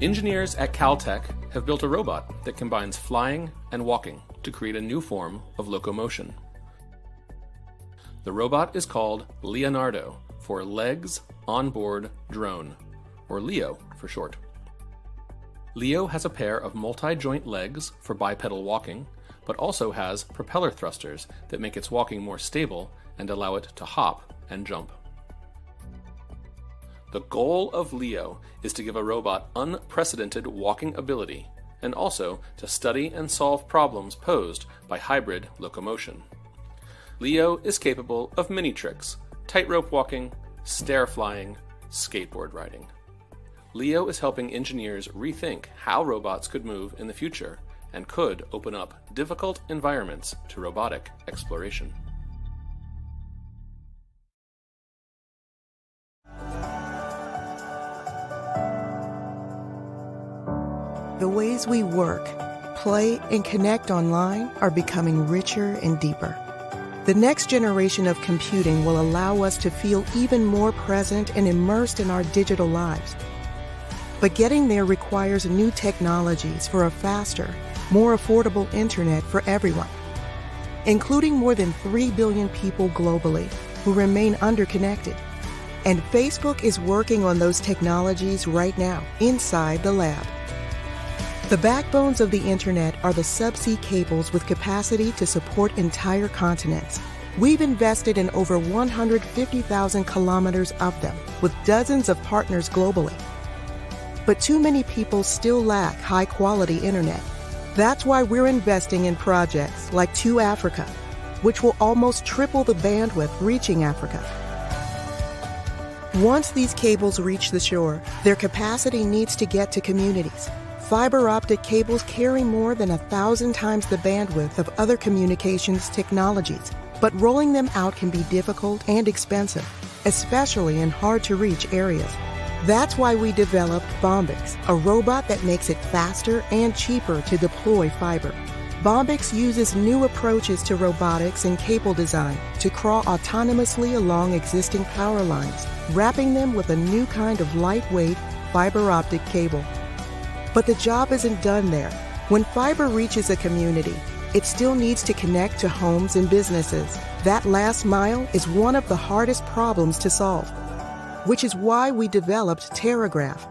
Engineers at Caltech have built a robot that combines flying and walking to create a new form of locomotion. The robot is called Leonardo, for Legs Onboard Drone, or LEO for short. LEO has a pair of multi-joint legs for bipedal walking, but also has propeller thrusters that make its walking more stable and allow it to hop and jump. The goal of LEO is to give a robot unprecedented walking ability and also to study and solve problems posed by hybrid locomotion. LEO is capable of many tricks: tightrope walking, stair flying, skateboard riding. LEO is helping engineers rethink how robots could move in the future and could open up difficult environments to robotic exploration. The ways we work, play, and connect online are becoming richer and deeper. The next generation of computing will allow us to feel even more present and immersed in our digital lives. But getting there requires new technologies for a faster, more affordable internet for everyone, including more than 3 billion people globally who remain underconnected. And Facebook is working on those technologies right now, inside the lab. The backbones of the internet are the subsea cables with capacity to support entire continents. We've invested in over 150,000 kilometers of them, with dozens of partners globally. But too many people still lack high-quality internet. That's why we're investing in projects like 2Africa, which will almost triple the bandwidth reaching Africa. Once these cables reach the shore, their capacity needs to get to communities. Fiber optic cables carry more than 1,000 times the bandwidth of other communications technologies, but rolling them out can be difficult and expensive, especially in hard-to-reach areas. That's why we developed Bombix, a robot that makes it faster and cheaper to deploy fiber. Bombix uses new approaches to robotics and cable design to crawl autonomously along existing power lines, wrapping them with a new kind of lightweight fiber optic cable. But the job isn't done there. When fiber reaches a community, it still needs to connect to homes and businesses. That last mile is one of the hardest problems to solve, which is why we developed Terragraph,